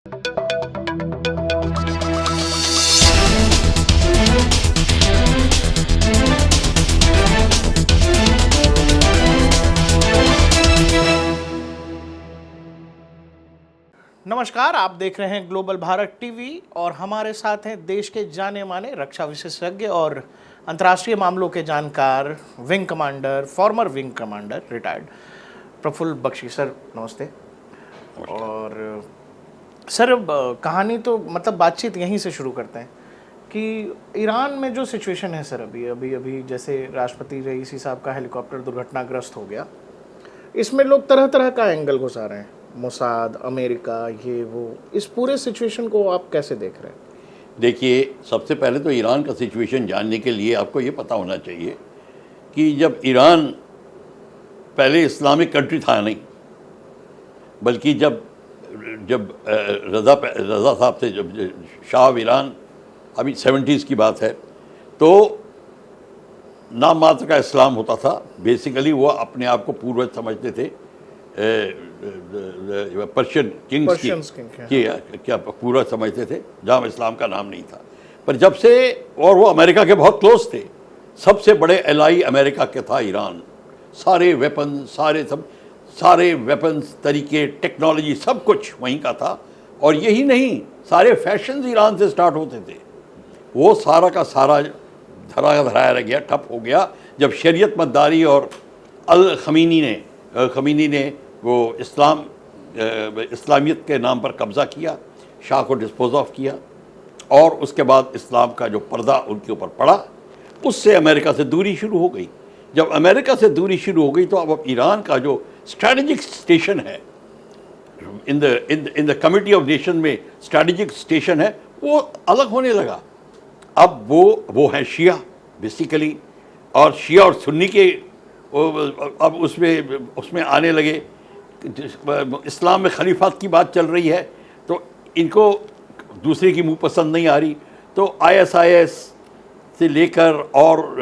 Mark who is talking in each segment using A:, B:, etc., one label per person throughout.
A: नमस्कार, आप देख रहे हैं ग्लोबल भारत टीवी और हमारे साथ हैं देश के जाने माने रक्षा विशेषज्ञ और अंतर्राष्ट्रीय मामलों के जानकार wing commander, former wing commander retired Prafulla Bakshi. Sir नमस्ते। और सर कहानी तो मतलब बातचीत यहीं से शुरू करते हैं कि ईरान में जो सिचुएशन है सर, अभी जैसे राष्ट्रपति रईसी साहब का हेलीकॉप्टर दुर्घटनाग्रस्त हो गया, इसमें लोग तरह तरह का एंगल घुसा रहे हैं, मोसाद, अमेरिका, ये वो। इस पूरे सिचुएशन को आप कैसे देख रहे हैं?
B: देखिए, सबसे पहले तो ईरान का सिचुएशन जानने के लिए आपको ये पता होना चाहिए कि जब ईरान पहले इस्लामिक कंट्री था नहीं, बल्कि जब रज़ा साहब थे, जब शाह ईरान, अभी 70s की बात है, तो नाम मात्र का इस्लाम होता था। बेसिकली वो अपने आप को पूर्वज समझते थे, पर्शियन किंग्स की क्या पूरा समझते थे, जहाँ इस्लाम का नाम नहीं था। पर जब से, और वो अमेरिका के बहुत क्लोज थे, सबसे बड़े एलाई अमेरिका के था ईरान। सारे वेपन्स, तरीके, टेक्नोलॉजी, सब कुछ वहीं का था। और यही नहीं, सारे फैशंस ईरान से स्टार्ट होते थे। वो सारा का सारा धराया रह गया, ठप हो गया जब शरीयत मदारी और खमीनी ने वो इस्लामियत के नाम पर कब्ज़ा किया, शाह को डिस्पोज ऑफ किया, और उसके बाद इस्लाम का जो पर्दा उनके ऊपर पड़ा, उससे अमेरिका से दूरी शुरू हो गई। जब अमेरिका से दूरी शुरू हो गई तो अब ईरान का जो स्ट्रैटेजिक स्टेशन है in the committee of nation में, स्ट्रैटेजिक स्टेशन है, वो अलग होने लगा। अब वो है शिया बेसिकली, और शिया और सुन्नी के अब उसमें आने लगे। इस्लाम में खलीफात की बात चल रही है, तो इनको दूसरे की मुँह पसंद नहीं आ रही, तो ISIS से लेकर और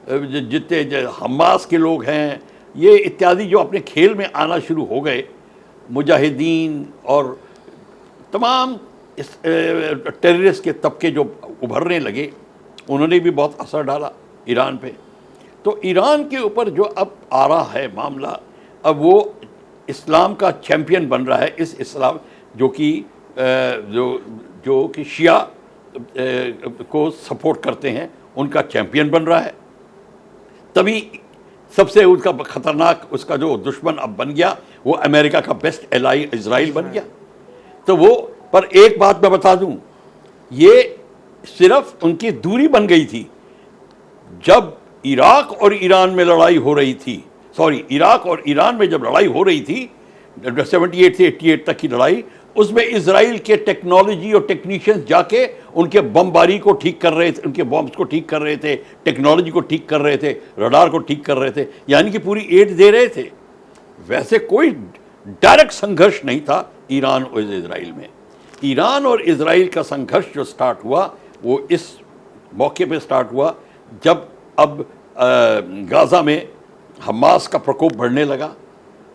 B: जितने हमास के लोग हैं, ये इत्यादि जो अपने खेल में आना शुरू हो गए, मुजाहिदीन और तमाम टेररिस्ट के तबके जो उभरने लगे, उन्होंने भी बहुत असर डाला ईरान पे। तो ईरान के ऊपर जो अब आ रहा है मामला, अब वो इस्लाम का चैम्पियन बन रहा है। इस इस्लाम जो कि शिया को सपोर्ट करते हैं, उनका चैम्पियन बन रहा है। तभी सबसे उसका ख़तरनाक, उसका जो दुश्मन अब बन गया, वो अमेरिका का बेस्ट एलाई इजराइल बन गया। तो वो, पर एक बात मैं बता दूं, ये सिर्फ उनकी दूरी बन गई थी। जब इराक और ईरान में लड़ाई हो रही थी, इराक और ईरान में जब लड़ाई हो रही थी 78 से 88 तक की लड़ाई, उसमें इजराइल के टेक्नोलॉजी और टेक्नीशियंस जाके उनके बमबारी को ठीक कर रहे थे, उनके बॉम्ब्स को ठीक कर रहे थे, टेक्नोलॉजी को ठीक कर रहे थे, रडार को ठीक कर रहे थे, यानी कि पूरी एड दे रहे थे। वैसे कोई डायरेक्ट संघर्ष नहीं था ईरान और इजराइल में। ईरान और इजराइल का संघर्ष जो स्टार्ट हुआ, वो इस मौके पे स्टार्ट हुआ जब अब गाज़ा में हमास का प्रकोप बढ़ने लगा,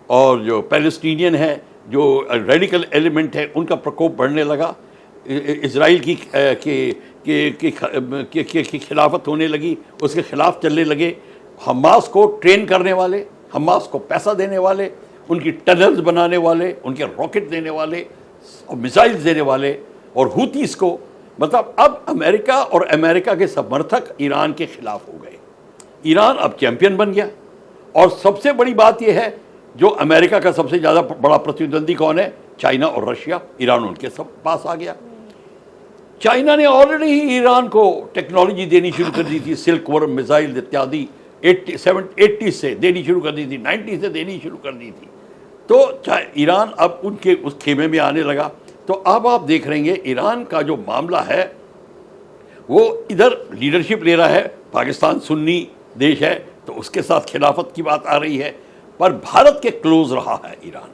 B: और जो पैलेस्टीनियन है, जो रेडिकल एलिमेंट है, उनका प्रकोप बढ़ने लगा। इजराइल की खिलाफत होने लगी, उसके खिलाफ चलने लगे। हमास को ट्रेन करने वाले, हमास को पैसा देने वाले, उनकी टनल्स बनाने वाले, उनके रॉकेट देने वाले और मिसाइल्स देने वाले, और हुतीस को, मतलब अब अमेरिका और अमेरिका के समर्थक ईरान के खिलाफ हो गए। ईरान अब चैंपियन बन गया। और सबसे बड़ी बात यह है, जो अमेरिका का सबसे ज़्यादा बड़ा प्रतिद्वंदी कौन है? चाइना और रशिया। ईरान उनके सब पास आ गया। चाइना ने ऑलरेडी ही ईरान को टेक्नोलॉजी देनी शुरू कर दी थी, सिल्क वर्म मिसाइल इत्यादि 80 से देनी शुरू कर दी थी, 90 से देनी शुरू कर दी थी। तो ईरान अब उनके उस खेमे में आने लगा। तो अब आप देख रहे हैं ईरान का जो मामला है, वो इधर लीडरशिप ले रहा है। पाकिस्तान सुन्नी देश है, तो उसके साथ खिलाफत की बात आ रही है, पर भारत के क्लोज रहा है ईरान,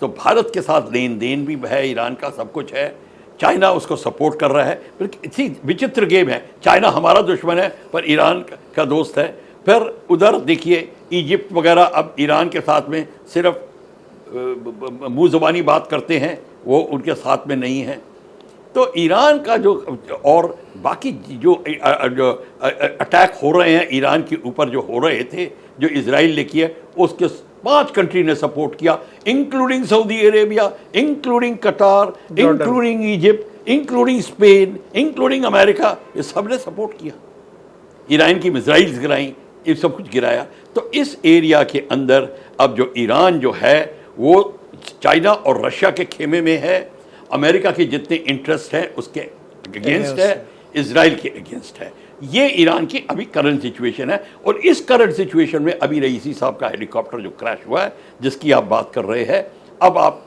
B: तो भारत के साथ लेन देन भी है, ईरान का सब कुछ है। चाइना उसको सपोर्ट कर रहा है। इतनी विचित्र गेम है, चाइना हमारा दुश्मन है पर ईरान का दोस्त है। फिर उधर देखिए इजिप्ट वगैरह अब ईरान के साथ में सिर्फ मुँह ज़बानी बात करते हैं, वो उनके साथ में नहीं है। तो ईरान का जो और बाकी जो अटैक हो रहे हैं ईरान के ऊपर जो हो रहे थे, जो इजराइल ने किया, उसके 5 कंट्री ने सपोर्ट किया, इंक्लूडिंग सऊदी अरेबिया, इंक्लूडिंग कतार, including Egypt, including Spain, including America, ये सब ने सपोर्ट किया। ईरान की मिसाइल्स गिराई, ये सब कुछ गिराया। तो इस एरिया के अंदर अब जो ईरान जो है वो चाइना और रशिया के खेमे में है, अमेरिका के जितने इंटरेस्ट हैं उसके अगेंस्ट है, इजराइल के अगेंस्ट है। ये ईरान की अभी करंट सिचुएशन है। और इस करंट सिचुएशन में अभी रईसी साहब का हेलीकॉप्टर जो क्रैश हुआ है, जिसकी आप बात कर रहे हैं, अब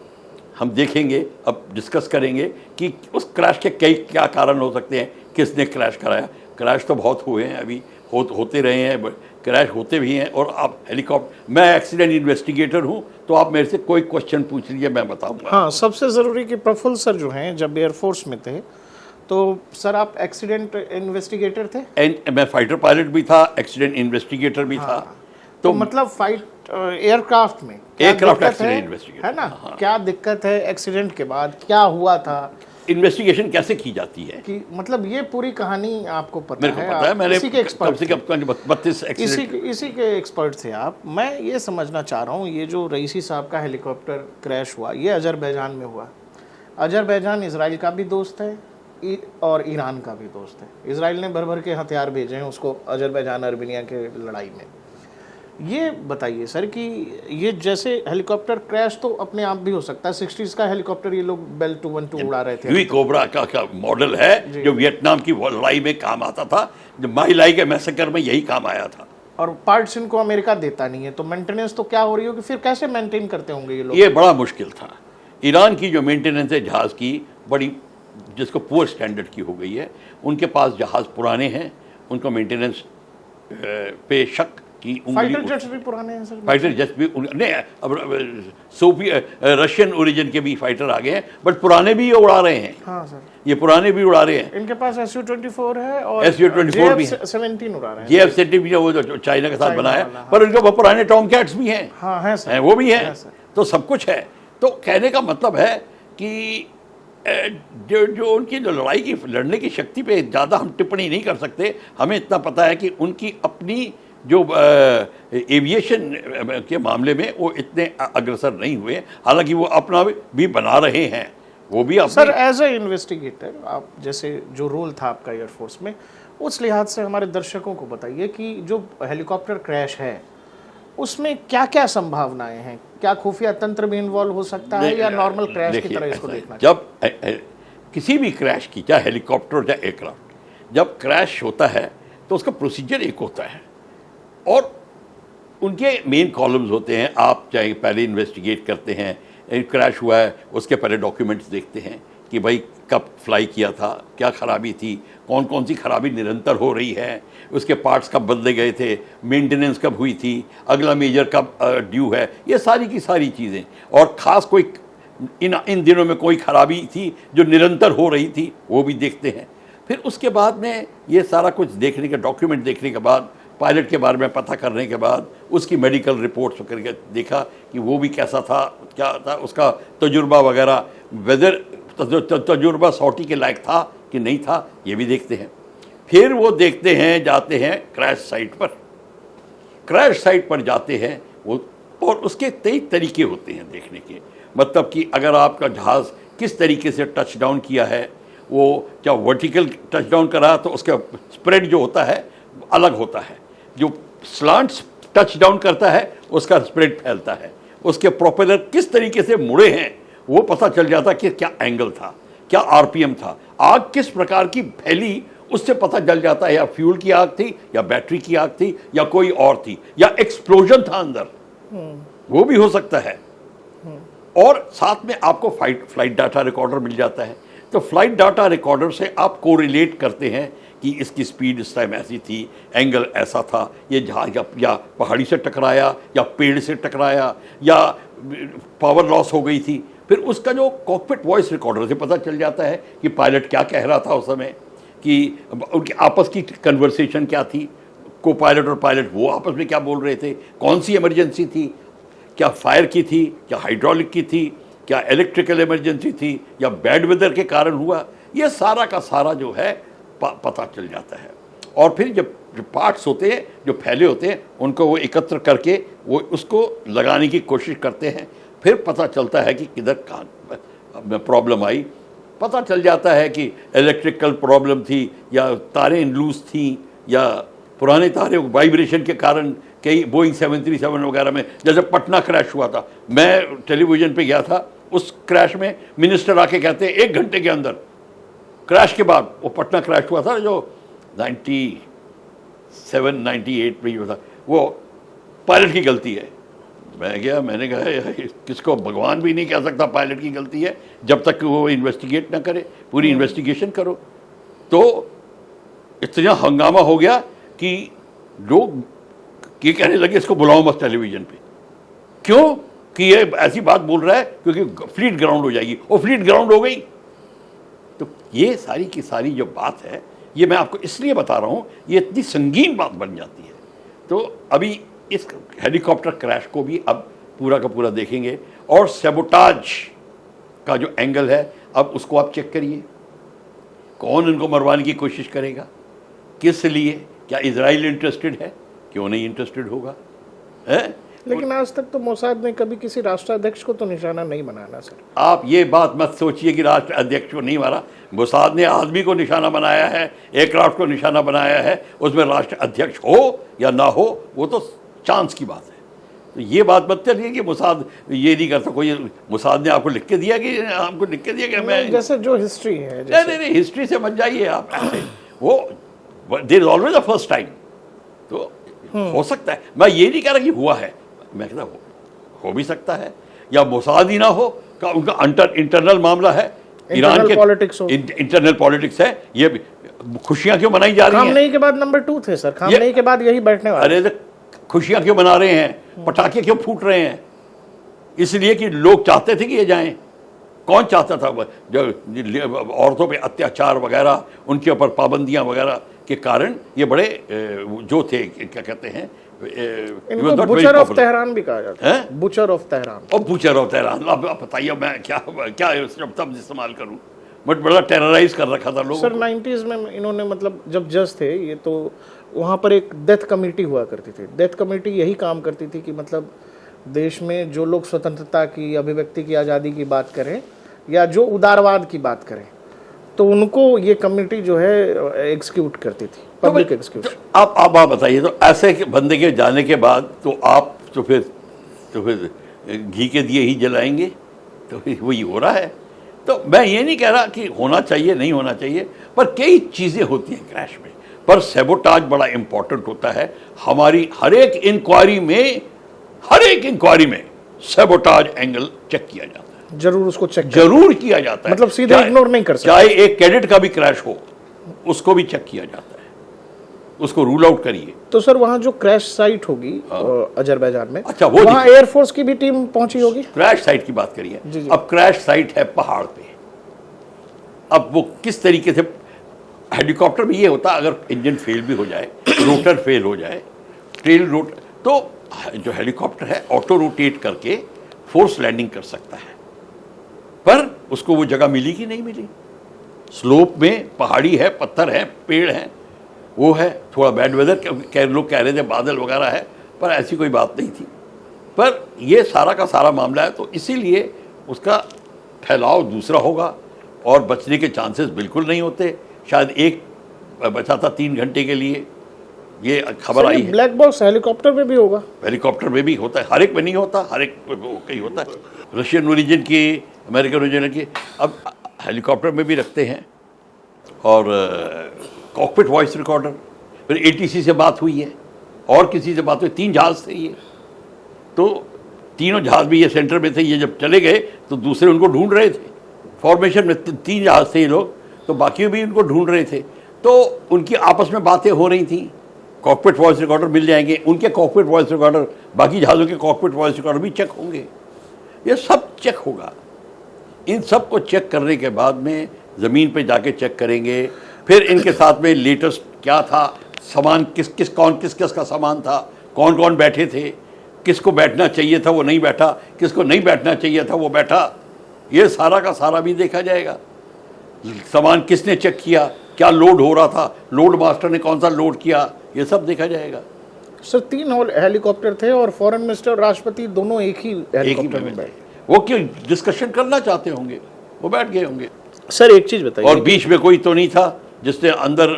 B: हम देखेंगे, अब डिस्कस करेंगे कि उस क्रैश के कई क्या कारण हो सकते हैं, किसने क्रैश कराया। क्रैश तो बहुत हुए हैं, अभी होते रहे हैं, क्रैश होते भी हैं। और आप हेलीकॉप्टर, मैं एक्सीडेंट इन्वेस्टिगेटर हूं, तो आप मेरे से कोई क्वेश्चन पूछ लीजिए, मैं बताऊंगा।
A: हाँ, सबसे ज़रूरी कि प्रफुल्ल सर जो हैं जब एयरफोर्स में थे, तो सर आप एक्सीडेंट इन्वेस्टिगेटर थे?
B: मैं फाइटर पायलट भी था, एक्सीडेंट इन्वेस्टिगेटर भी था।
A: तो मतलब फाइट एयरक्राफ्ट में
B: एयरक्राफ्ट एक्सीडेंट इन्वेस्टिगेटर
A: है ना। क्या दिक्कत है एक्सीडेंट के बाद, क्या हुआ था,
B: इन्वेस्टिगेशन कैसे की जाती है,
A: कि मतलब ये पूरी कहानी आपको पता
B: मेरे को पता है। मैंने
A: इसी के एक्सपर्ट
B: कम से कम 32
A: इसी के एक्सपर्ट थे आप। मैं ये समझना चाह रहा हूँ, ये जो रईसी साहब का हेलीकॉप्टर क्रैश हुआ, ये अजरबैजान में हुआ। अजरबैजान इजराइल का भी दोस्त है और ईरान का भी दोस्त है। इजराइल ने भर भर के हथियार भेजे हैं उसको अजरबैजान अर्मेनिया के लड़ाई में। ये बताइए सर कि ये जैसे हेलीकॉप्टर क्रैश तो अपने आप भी हो सकता है, 60s का हेलीकॉप्टर ये लोग बेल 212 उड़ा रहे थे।
B: ह्यूई कोबरा का मॉडल है जो वियतनाम की लड़ाई में काम आता था, जो माई लाई के मैसेकर में यही काम आया था।
A: और पार्ट्स इनको अमेरिका देता नहीं है, तो मेंटेनेंस तो क्या हो रही होगी, फिर कैसे मेंटेन करते होंगे ये लोग?
B: ये बड़ा मुश्किल था। ईरान की जो मेंटेनेंस है जहाज़ की, बड़ी जिसको पुअर स्टैंडर्ड की हो गई है। उनके पास जहाज़ पुराने हैं, उनको मेंटेनेंस पे शक की
A: फाइटर जेट्स भी पुराने हैं सर।
B: फाइटर जेट्स भी नहीं, अब रशियन ओरिजिन के भी फाइटर आ गए हैं, बट पुराने भी ये उड़ा रहे हैं।
A: हाँ सर,
B: ये पुराने भी उड़ा रहे हैं।
A: इनके पास Su-24 है और
B: Su-24 भी है,
A: 17 उड़ा रहे हैं।
B: JF-17 भी वो जो चाइना के साथ बना है, पर उनके वो पुराने टॉम कैट्स भी हैं।
A: हाँ है सर,
B: वो भी हैं। तो सब कुछ है। तो कहने का मतलब है कि जो उनकी जो लड़ाई की लड़ने की शक्ति पे ज़्यादा हम टिप्पणी नहीं कर सकते। हमें इतना पता है कि उनकी अपनी जो एविएशन के मामले में वो इतने अग्रसर नहीं हुए, हालांकि वो अपना भी बना रहे हैं। वो भी
A: सर एज ए इन्वेस्टिगेटर, आप जैसे जो रोल था आपका एयरफोर्स में, उस लिहाज से हमारे दर्शकों को बताइए कि जो हेलीकॉप्टर क्रैश है उसमें क्या क्या संभावनाएं हैं? क्या खुफिया तंत्र भी इन्वॉल्व हो सकता है या नॉर्मल क्रैश की तरह इसको देखना?
B: जब किसी भी क्रैश की, चाहे हेलीकॉप्टर चाहे एयरक्राफ्ट, जब क्रैश होता है तो उसका प्रोसीजर एक होता है और उनके मेन कॉलम्स होते हैं। आप चाहे पहले इन्वेस्टिगेट करते हैं, क्रैश हुआ है उसके पहले डॉक्यूमेंट्स देखते हैं कि भाई कब फ्लाई किया था, क्या खराबी थी, कौन कौन सी खराबी निरंतर हो रही है, उसके पार्ट्स कब बदले गए थे, मेंटेनेंस कब हुई थी, अगला मेजर कब ड्यू है, ये सारी की सारी चीज़ें। और ख़ास कोई इन दिनों में कोई खराबी थी जो निरंतर हो रही थी, वो भी देखते हैं। फिर उसके बाद में ये सारा कुछ देखने के, डॉक्यूमेंट देखने के बाद, पायलट के बारे में पता करने के बाद, उसकी मेडिकल रिपोर्ट्स करके देखा कि वो भी कैसा था, क्या था उसका तजुर्बा वगैरह, वेदर तजुर्बा सौटी के लायक था कि नहीं था, ये भी देखते हैं। फिर वो देखते हैं, जाते हैं क्रैश साइट पर। क्रैश साइट पर जाते हैं वो, और उसके कई तरीके होते हैं देखने के। मतलब कि अगर आपका जहाज़ किस तरीके से टच डाउन किया है, वो क्या वर्टिकल टच डाउन करा तो उसका स्प्रेड जो होता है अलग होता है, जो स्लांट टच डाउन करता है उसका स्प्रेड फैलता है। उसके प्रोपेलर किस तरीके से मुड़े हैं वो पता चल जाता कि क्या एंगल था, क्या आरपीएम था, आग किस प्रकार की फैली उससे पता चल जाता है, या फ्यूल की आग थी या बैटरी की आग थी या कोई और थी, या एक्सप्लोजन था अंदर, वो भी हो सकता है। और साथ में आपको फ्लाइट डाटा रिकॉर्डर मिल जाता है। तो फ्लाइट डाटा रिकॉर्डर से आप कोरिलेट करते हैं कि इसकी स्पीड इस टाइम ऐसी थी, एंगल ऐसा था, ये जहाज या पहाड़ी से टकराया या पेड़ से टकराया या पावर लॉस हो गई थी। फिर उसका जो कॉकपिट वॉइस रिकॉर्डर से पता चल जाता है कि पायलट क्या कह रहा था उस समय, कि उनकी आपस की कन्वर्सेशन क्या थी, को पायलट और पायलट वो आपस में क्या बोल रहे थे, कौन सी इमरजेंसी थी, क्या फायर की थी, क्या हाइड्रोलिक की थी, क्या इलेक्ट्रिकल इमरजेंसी थी या बैड वेदर के कारण हुआ, ये सारा का सारा जो है पता चल जाता है। और फिर जब जो पार्ट्स होते हैं जो फैले होते हैं उनको वो एकत्र करके वो उसको लगाने की कोशिश करते हैं, फिर पता चलता है कि किधर कहाँ प्रॉब्लम आई। पता चल जाता है कि इलेक्ट्रिकल प्रॉब्लम थी या तारें लूज थी या पुराने तारे वाइब्रेशन के कारण कई बोइंग 737 वगैरह में, जैसे पटना क्रैश हुआ था, मैं टेलीविज़न पे गया था, उस क्रैश में मिनिस्टर आके कहते हैं 1 घंटे के अंदर क्रैश के बाद, वो पटना क्रैश हुआ था जो 97-98 में ही हुआ था, वो पायलट की गलती है। मैं गया, मैंने कहा किसको भगवान भी नहीं कह सकता पायलट की गलती है जब तक वो इन्वेस्टिगेट ना करे, पूरी इन्वेस्टिगेशन करो। तो इतना हंगामा हो गया कि लोग ये कहने लगे इसको बुलाओ मत टेलीविज़न पे। क्यों? कि ये ऐसी बात बोल रहा है क्योंकि फ्लीट ग्राउंड हो जाएगी, और फ्लीट ग्राउंड हो गई। तो ये सारी की सारी जो बात है, ये मैं आपको इसलिए बता रहा हूँ, ये इतनी संगीन बात बन जाती है। तो अभी इस हेलीकॉप्टर क्रैश को भी अब पूरा का पूरा देखेंगे, और सैबोटाज का जो एंगल है अब उसको आप चेक करिए। कौन इनको मरवाने की कोशिश करेगा, किस लिए, क्या इजराइल इंटरेस्टेड है, क्यों नहीं इंटरेस्टेड होगा है?
A: लेकिन आज तक तो मोसाद ने कभी किसी राष्ट्राध्यक्ष को तो निशाना नहीं बनाना सर।
B: आप ये बात मत सोचिए कि राष्ट्र अध्यक्ष को नहीं मारा, मोसाद ने आदमी को निशाना बनाया है, एयरक्राफ्ट को निशाना बनाया है, उसमें राष्ट्र अध्यक्ष हो या ना हो वो तो चांस की बात है। तो ये बात मत चलिए कि मोसाद ये नहीं करता। कोई मोसाद ने आपको लिख के दिया कि आपको लिख के दिया कि मैं,
A: जैसे जो हिस्ट्री है,
B: नहीं हिस्ट्री से मत जाइए आप ऐसे। वो there is always a first time. तो हो सकता है, मैं ये नहीं कह रहा कि हुआ है, मैं कहता हो भी सकता है, या मोसाद ही ना हो, का उनका इंटरनल मामला है, ईरान के इंटरनल पॉलिटिक्स है। ये खुशियां क्यों मनाई जा रही हैं?
A: खामनेई के बाद नंबर 2 थे सर, खामनेई के बाद यही बैठने वाले।
B: अरे खुशियां क्यों मना रहे हैं, पटाखे क्यों फूट रहे हैं? इसलिए कि लोग चाहते थे कि ये जाएं। कौन चाहता था? जो औरतों पे अत्याचार वगैरह, उनके ऊपर पाबंदियां वगैरह के कारण ये बड़े जो थे, क्या कहते हैं,
A: इनको बुचर ऑफ तेहरान भी कहा जाता है। Butcher of Tehran.
B: और बुचर ऑफ तेहरान, अब बताइए मैं क्या शब्द इस्तेमाल करूं? बट बड़ा टेरराइज कर रखा था लोगों
A: सर 90s में इन्होंने, मतलब जब जज थे ये, तो वहाँ पर एक डेथ कमेटी हुआ करती थी। डेथ कमेटी यही काम करती थी कि मतलब देश में जो लोग स्वतंत्रता की, अभिव्यक्ति की, आज़ादी की बात करें या जो उदारवाद की बात करें, तो उनको ये कमेटी जो है एग्जीक्यूट करती थी, पब्लिक एग्जीक्यूशन।
B: आप बताइए, तो ऐसे बंदे के जाने के बाद तो आप तो फिर घी के दिए ही जलाएंगे, तो वही हो रहा है। तो मैं ये नहीं कह रहा कि होना चाहिए नहीं होना चाहिए, पर कई चीज़ें होती हैं क्रैश में, पर सैबोटाज बड़ा इंपॉर्टेंट होता है। हमारी हर एक इंक्वायरी में सैबोटाज एंगल चेक किया जाता है,
A: जरूर उसको चेक
B: जरूर किया जाता है,
A: मतलब सीधे इग्नोर नहीं कर सकते।
B: चाहे एक कैडेट का भी क्रैश हो उसको भी चेक किया जाता है, उसको रूल आउट करिए।
A: तो सर वहाँ जो क्रैश साइट होगी अजरबैजान में,
B: अच्छा, वो
A: वहाँ एयरफोर्स की भी टीम पहुंची होगी।
B: क्रैश साइट की बात करिए। अब क्रैश साइट है पहाड़ पे, अब वो किस तरीके से, हेलीकॉप्टर में ये होता अगर इंजन फेल भी हो जाए, रोटर फेल हो जाए, टेल रोटर, तो जो हेलीकॉप्टर है ऑटो रोटेट करके फोर्स लैंडिंग कर सकता है, पर उसको वो जगह मिली कि नहीं मिली। स्लोप में पहाड़ी है, पत्थर है, पेड़ है, वो है, थोड़ा बैड वेदर लोग कह रहे थे, बादल वगैरह है, पर ऐसी कोई बात नहीं थी। पर ये सारा का सारा मामला है, तो इसीलिए उसका फैलाव दूसरा होगा और बचने के चांसेस बिल्कुल नहीं होते। शायद एक बचा था 3 घंटे के लिए, ये खबर आई है।
A: ब्लैक बॉक्स हेलीकॉप्टर में भी होगा,
B: हेलीकॉप्टर में भी होता है, हर एक में नहीं होता, हर एक कहीं होता है। रशियन ओरिजिन की, अमेरिकन ओरिजिन की, अब हेलीकॉप्टर में भी रखते हैं। और कॉकपिट वॉइस रिकॉर्डर, फिर ATC से बात हुई है और किसी से बात हुई, 3 जहाज़ थे ये, तो तीनों जहाज़ भी ये सेंटर में थे। ये जब चले गए तो दूसरे उनको ढूंढ रहे थे, फॉर्मेशन में 3 जहाज़ थे ये लोग, तो बाकी भी उनको ढूंढ रहे थे। तो उनकी आपस में बातें हो रही थी, कॉकपिट वॉइस रिकॉर्डर मिल जाएंगे, उनके कॉकपिट वॉइस रिकॉर्डर, बाकी जहाज़ों के कॉकपिट वॉइस रिकॉर्डर भी चेक होंगे। ये सब चेक होगा। इन सब को चेक करने के बाद में ज़मीन पे जाके चेक करेंगे, फिर इनके साथ में लेटेस्ट क्या था, सामान किस किस का सामान था, कौन कौन बैठे थे, किसको बैठना चाहिए था वो नहीं बैठा, किसको नहीं बैठना चाहिए था वो बैठा, ये सारा का सारा भी देखा जाएगा। सामान किसने चेक किया, क्या लोड हो रहा था, लोड मास्टर ने कौन सा लोड किया, ये सब देखा जाएगा।
A: सर 3 हेलीकॉप्टर थे और फॉरेन मिनिस्टर और राष्ट्रपति दोनों एक ही हेलीकॉप्टर में बैठे।
B: वो क्यों डिस्कशन करना चाहते होंगे, वो बैठ गए होंगे।
A: सर एक चीज बताइए,
B: और बीच में कोई तो नहीं था जिसने अंदर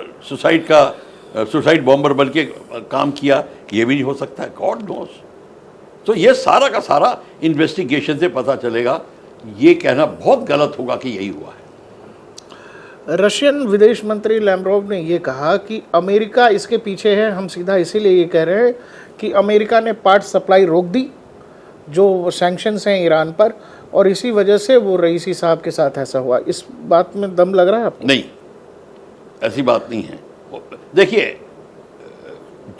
B: सुसाइड बॉम्बर बन के काम किया, ये भी नहीं हो सकता है, गॉड नोस। तो ये सारा का सारा इन्वेस्टिगेशन से पता चलेगा। ये कहना बहुत गलत होगा कि यही हुआ है।
A: रशियन विदेश मंत्री लैवरोव ने ये कहा कि अमेरिका इसके पीछे है। हम सीधा इसीलिए ये कह रहे हैं कि अमेरिका ने पार्ट सप्लाई रोक दी जो सैंक्शंस हैं ईरान पर, और इसी वजह से वो रईसी साहब के साथ ऐसा हुआ। इस बात में दम लग रहा है आपको?
B: नहीं, ऐसी बात नहीं है। देखिए,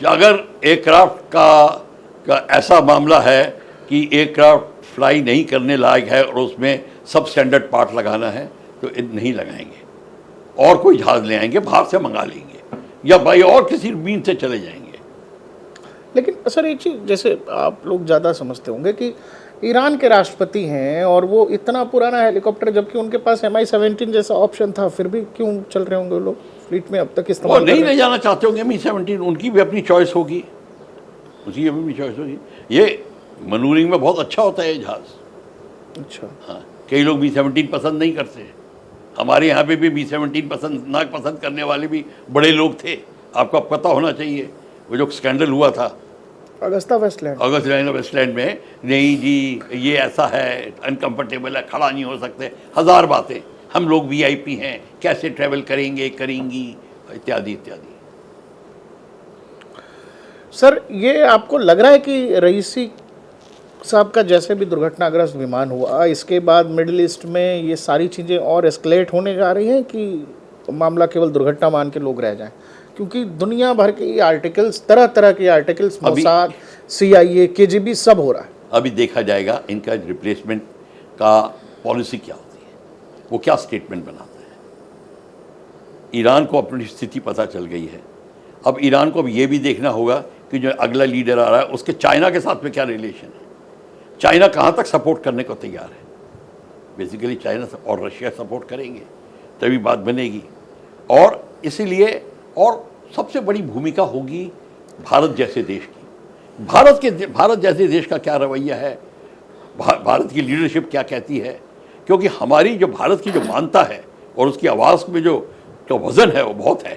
B: अगर एयरक्राफ्ट का ऐसा मामला है कि एयरक्राफ्ट फ्लाई नहीं करने लायक है और उसमें सब स्टैंडर्ड पार्ट लगाना है, तो नहीं लगाएंगे और कोई जहाज ले आएंगे, बाहर से मंगा लेंगे या भाई और किसी मीन से चले जाएंगे।
A: लेकिन सर एक चीज़, जैसे आप लोग ज़्यादा समझते होंगे कि ईरान के राष्ट्रपति हैं और वो इतना पुराना हेलीकॉप्टर, जबकि उनके पास MI-17 जैसा ऑप्शन था, फिर भी क्यों चल रहे होंगे लोग फ्लीट में अब तक इस्तेमाल?
B: वो नहीं ले जाना चाहते होंगे MI-17, उनकी भी अपनी चॉइस होगी, उसकी अपनी चॉइस होगी। ये मनूरिंग में बहुत अच्छा होता है ये जहाज़।
A: अच्छा,
B: हाँ, कई लोग MI-17 पसंद नहीं करते। हमारे यहाँ पे भी MI-17 पसंद करने वाले भी बड़े लोग थे, आपको पता होना चाहिए। वो जो स्कैंडल हुआ था
A: अगस्ता
B: वेस्टलैंड में, नहीं जी ये ऐसा है, अनकंफर्टेबल है, खड़ा नहीं हो सकते, हज़ार बातें, हम लोग VIP हैं, कैसे ट्रैवल करेंगी, इत्यादि इत्यादि।
A: सर ये आपको लग रहा है कि रईसी साहब का जैसे भी दुर्घटनाग्रस्त विमान हुआ, इसके बाद मिडिल ईस्ट में ये सारी चीज़ें और एस्केलेट होने जा रही हैं कि मामला केवल दुर्घटना मान के लोग रह जाएं? क्योंकि दुनिया भर के आर्टिकल्स, तरह तरह के आर्टिकल्स, मोसाद, CIA, KGB सब हो रहा है।
B: अभी देखा जाएगा इनका रिप्लेसमेंट का पॉलिसी क्या होती है, वो क्या स्टेटमेंट बनाता है। ईरान को अपनी स्थिति पता चल गई है। अब ईरान को अब ये भी देखना होगा कि जो अगला लीडर आ रहा है उसके चाइना के साथ में क्या रिलेशन है, चाइना कहाँ तक सपोर्ट करने को तैयार है। बेसिकली चाइना और रशिया सपोर्ट करेंगे तभी बात बनेगी। और इसीलिए और सबसे बड़ी भूमिका होगी भारत जैसे देश की। भारत जैसे देश का क्या रवैया है, भारत की लीडरशिप क्या कहती है, क्योंकि हमारी जो भारत की जो मानता है और उसकी आवाज़ में जो वज़न है वो बहुत है।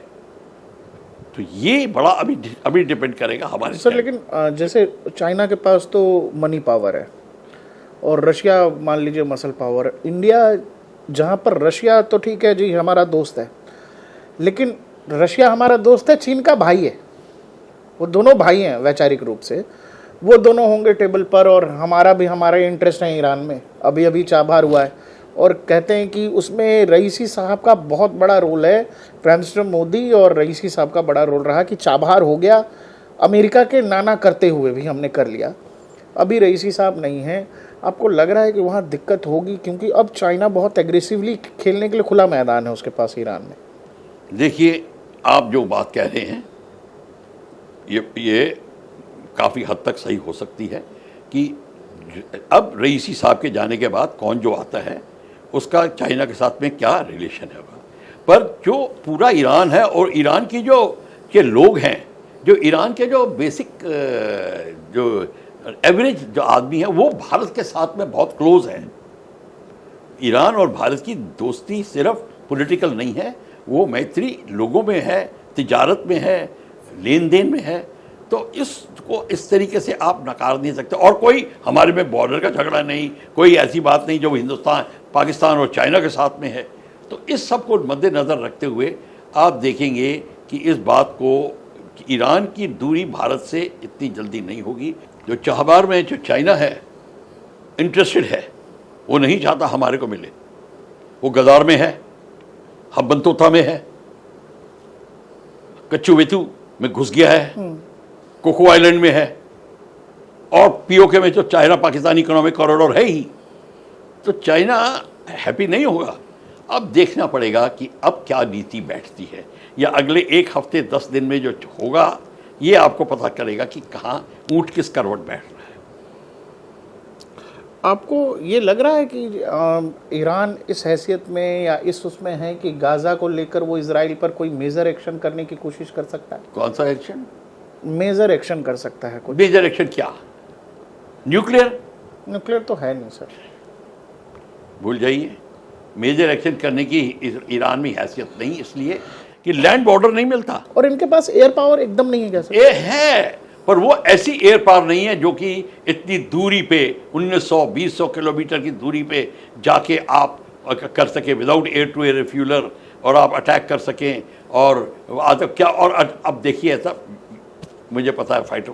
B: तो ये बड़ा अभी डिपेंड करेगा हमारे
A: सर। लेकिन जैसे चाइना के पास तो मनी पावर है और रशिया मान लीजिए मसल पावर। इंडिया, जहाँ पर रशिया तो ठीक है जी हमारा दोस्त है, लेकिन रशिया हमारा दोस्त है, चीन का भाई है। वो दोनों भाई हैं वैचारिक रूप से, वो दोनों होंगे टेबल पर, और हमारा इंटरेस्ट है ईरान में। अभी चाबहार हुआ है और कहते हैं कि उसमें रईसी साहब का बहुत बड़ा रोल है। प्राइम मिनिस्टर मोदी और रईसी साहब का बड़ा रोल रहा कि चाबहार हो गया, अमेरिका के नाना करते हुए भी हमने कर लिया। अभी रईसी साहब नहीं हैं। आपको लग रहा है कि वहाँ दिक्कत होगी, क्योंकि अब चाइना बहुत एग्रेसिवली खेलने के लिए खुला मैदान है उसके पास ईरान में?
B: देखिए, आप जो बात कह रहे हैं ये काफ़ी हद तक सही हो सकती है कि अब रईसी साहब के जाने के बाद कौन जो आता है उसका चाइना के साथ में क्या रिलेशन है। पर जो पूरा ईरान है और ईरान की जो के लोग हैं, जो ईरान के जो बेसिक जो एवरेज जो आदमी है, वो भारत के साथ में बहुत क्लोज है। ईरान और भारत की दोस्ती सिर्फ पॉलिटिकल नहीं है, वो मैत्री लोगों में है, तिजारत में है, लेन देन में है। तो इसको इस तरीके से आप नकार नहीं सकते। और कोई हमारे में बॉर्डर का झगड़ा नहीं, कोई ऐसी बात नहीं जो हिंदुस्तान, पाकिस्तान और चाइना के साथ में है। तो इस सब को मद्देनज़र रखते हुए आप देखेंगे कि इस बात को कि ईरान की दूरी भारत से इतनी जल्दी नहीं होगी। जो चाबहार में जो चाइना है इंटरेस्टेड है, वो नहीं चाहता हमारे को मिले। वो गदार में है, हब्बनतोता में है, कच्चू वेतू में घुस गया है, कोको आइलैंड में है, और POK में जो चाइना पाकिस्तान इकोनॉमिक कॉरिडोर है ही। तो चाइना हैप्पी नहीं होगा। अब देखना पड़ेगा कि अब क्या नीति बैठती है, या अगले 1 हफ्ते 10 दिन में जो होगा ये आपको पता करेगा कि कहाँ ऊँट किस करवट बैठ रहा है।
A: आपको ये लग रहा है कि ईरान इस हैसियत में या इस उसमें है कि गाज़ा को लेकर वो इजराइल पर कोई मेजर एक्शन करने की कोशिश कर सकता है?
B: कौन सा एक्शन?
A: मेजर एक्शन कर सकता है कुछ?
B: मेजर एक्शन क्या? न्यूक्लियर?
A: न्यूक्लियर तो है नहीं सर।
B: भूल जाइए, मेजर एक्शन करने की ईरान में हैसियत नहीं, इसलिए कि लैंड बॉर्डर नहीं मिलता
A: और इनके पास एयर पावर एकदम नहीं है क्या सर?
B: ये है, पर वो ऐसी एयर पावर नहीं है जो कि इतनी दूरी पे 1900-2000 किलोमीटर की दूरी पे जाके आप कर सके without air to air refueler, और आप अटैक कर सकें। और क्या, और अब देखिए ऐसा मुझे पता है, फाइटर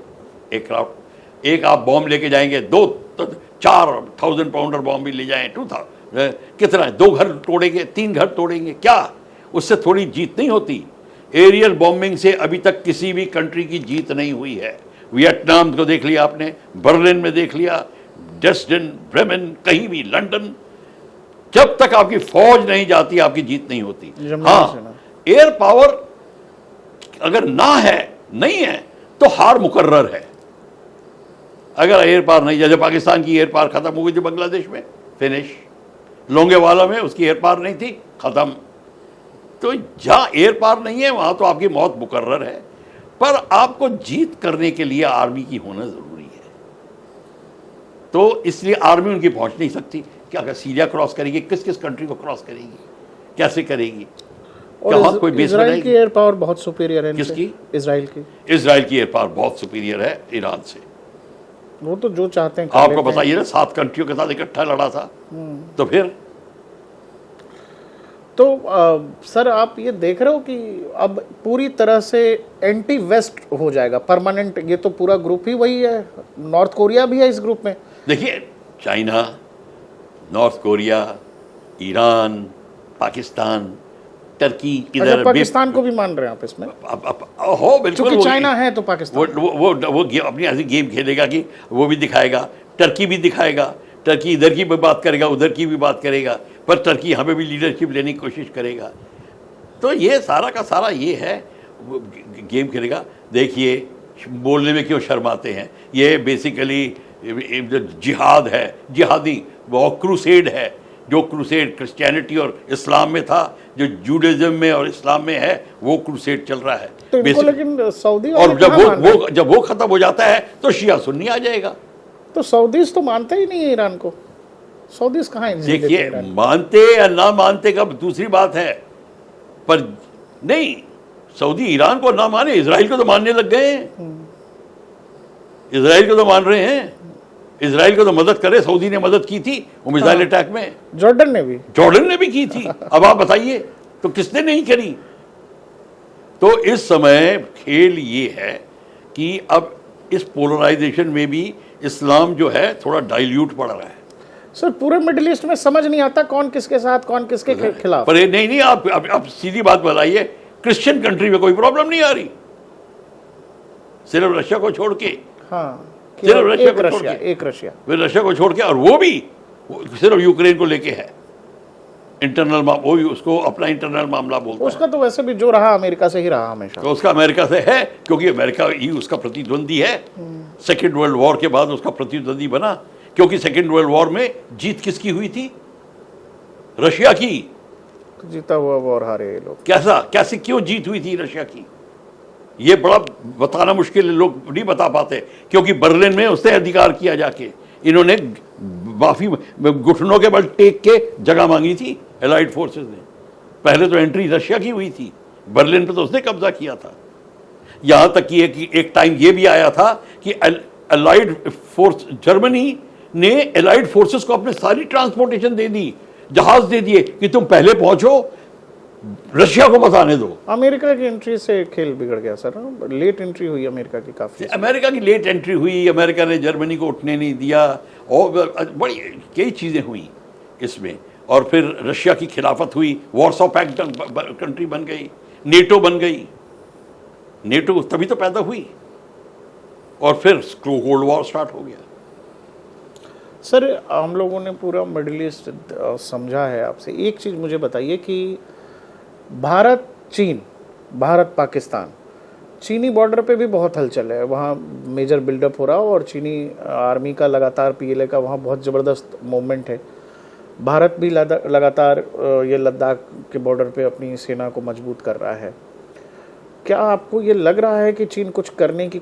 B: एयरक्राफ्ट, एक आप बॉम्ब लेके जाएंगे, 4,000 पाउंडर बॉम्ब भी ले जाएं, 2000 कितना है, 2 घर तोड़ेंगे, 3 घर तोड़ेंगे, क्या उससे थोड़ी जीत नहीं होती? एरियल बॉम्बिंग से अभी तक किसी भी कंट्री की जीत नहीं हुई है। वियतनाम को देख लिया आपने, बर्लिन में देख लिया, डेस्टिन, ब्रेमेन, कहीं भी, लंदन, जब तक आपकी फौज नहीं जाती आपकी जीत नहीं होती। हाँ, एयर पावर अगर ना है, नहीं है, तो हार मुकर्रर है। अगर एयर पावर नहीं, जैसे पाकिस्तान की एयर पावर खत्म हो गई थी बांग्लादेश में, फिनिश। लोंगेवाला में उसकी एयर पावर नहीं थी, खत्म। तो जहां एयर पावर नहीं है वहां तो आपकी मौत मुकर्रर है। पर आपको जीत करने के लिए आर्मी की होना जरूरी है, तो इसलिए आर्मी उनकी पहुंच नहीं सकती। क्या अगर सीरिया क्रॉस करेगी, किस किस कंट्री को क्रॉस करेगी, कैसे करेगी?
A: और कोई इजराइल की एयर पावर बहुत सुपीरियर है।
B: किसकी?
A: इजराइल की।
B: इजराइल की एयर पावर बहुत सुपीरियर है ईरान से।
A: वो तो जो चाहते हैं
B: आपको बताइए ना, 7 कंट्रियों के साथ इकट्ठा लड़ा था, तो फिर
A: तो सर आप ये देख रहे हो कि अब पूरी तरह से एंटी वेस्ट हो जाएगा परमानेंट। ये तो पूरा ग्रुप ही वही है, नॉर्थ कोरिया भी है इस ग्रुप में।
B: देखिए, China, north Korea, Iran, Pakistan, Turkey, इधर
A: पाकिस्तान को भी मान रहे हैं आप इसमें?
B: हो बिल्कुल,
A: क्योंकि चाइना है तो पाकिस्तान
B: वो अपनी ऐसी गेम खेलेगा कि वो भी दिखाएगा, टर्की भी दिखाएगा, टर्की इधर की भी बात करेगा, उधर की भी बात करेगा, पर टर्की यहाँ पे भी लीडरशिप लेने की कोशिश करेगा। तो ये सारा का सारा ये है, गेम खेलेगा। देखिए, बोलने में क्यों शर्माते हैं, ये बेसिकली जिहाद है, जिहादी वो क्रूसेड है। जो क्रूसेड क्रिश्चियनिटी और इस्लाम में था, जो जूडाइज्म में और इस्लाम में है, वो क्रूसेड चल रहा है।
A: तो इनको लेकिन सऊदी
B: और जब वो खत्म हो जाता है तो शिया सुन्नी आ जाएगा।
A: तो सऊदीज तो मानते ही नहीं है ईरान को। सऊदीज कहाँ?
B: देखिए, मानते या ना मानते का दूसरी बात है, पर नहीं, सऊदी ईरान को ना माने, इजराइल को तो मानने लग गए हैं। इजराइल को तो मान रहे हैं, इजराइल को तो मदद करे। सऊदी ने मदद की थी वो मिसाइल अटैक में,
A: जॉर्डन ने भी
B: की थी। अब आप बताइए, तो किसने नहीं करी? तो इस समय खेल ये है कि अब इस पोलराइजेशन में भी इस्लाम जो है थोड़ा डाइल्यूट पड़ रहा है।
A: सर, पूरे मिडिल ईस्ट में समझ नहीं आता कौन किसके साथ, कौन किसके खिलाफ।
B: पर नहीं, आप सीधी बात बताइए, क्रिश्चियन कंट्री में कोई प्रॉब्लम नहीं आ रही, सिर्फ रशिया को छोड़ के।
A: हाँ,
B: सिर्फ रशिया को छोड़ के,
A: एक रशिया,
B: फिर रशिया को छोड़ के, और वो भी सिर्फ यूक्रेन को लेके है। इंटरनल वो उसको अपना इंटरनल मामला बोलता है।
A: उसका तो वैसे भी जो रहा अमेरिका से ही रहा हमेशा।
B: तो उसका अमेरिका से है, क्योंकि अमेरिका ही उसका प्रतिद्वंदी है। सेकेंड वर्ल्ड वॉर के बाद उसका प्रतिद्वंदी बना, क्योंकि सेकेंड वर्ल्ड वॉर में जीत किसकी हुई थी? रशिया की।
A: तो जीता हुआ वॉर हारे लोग।
B: कैसे क्यों जीत हुई थी रशिया की? ये बड़ा बताना मुश्किल है, लोग नहीं बता पाते, क्योंकि बर्लिन में उसने अधिकार किया जाके। इन्होंने माफी घुटनों के बल टेक के जगह मांगी थी एलाइड फोर्सेस ने। पहले तो एंट्री रशिया की हुई थी, बर्लिन पे तो उसने कब्जा किया था। यहां तक कि एक टाइम ये भी आया था कि एलाइड फोर्स, जर्मनी ने एलाइड फोर्सेस को अपने सारी ट्रांसपोर्टेशन दे दी, जहाज दे दिए कि तुम पहले पहुंचो, रशिया को बताने दो।
A: अमेरिका की एंट्री से खेल बिगड़ गया सर, लेट एंट्री हुई अमेरिका की काफी।
B: अमेरिका की लेट एंट्री हुई, अमेरिका ने जर्मनी को उठने नहीं दिया, और बड़ी कई चीजें हुई इसमें। और फिर रशिया की खिलाफत हुई, वॉर्सो पैक्ट कंट्री बन गई, नेटो बन गई। नेटो तभी तो पैदा हुई, और फिर कोल्ड वॉर स्टार्ट हो गया।
A: सर, हम लोगों ने पूरा मिडिल ईस्ट समझा है। आपसे एक चीज़ मुझे बताइए कि भारत चीन, भारत पाकिस्तान, चीनी बॉर्डर पे भी बहुत हलचल है, वहाँ मेजर बिल्डअप हो रहा हो और चीनी आर्मी का लगातार पीएलए का वहाँ बहुत ज़बरदस्त मूवमेंट है। भारत भी लगातार ये लद्दाख के बॉर्डर पे अपनी सेना को मजबूत कर रहा है। क्या आपको ये लग रहा है कि चीन कुछ करने की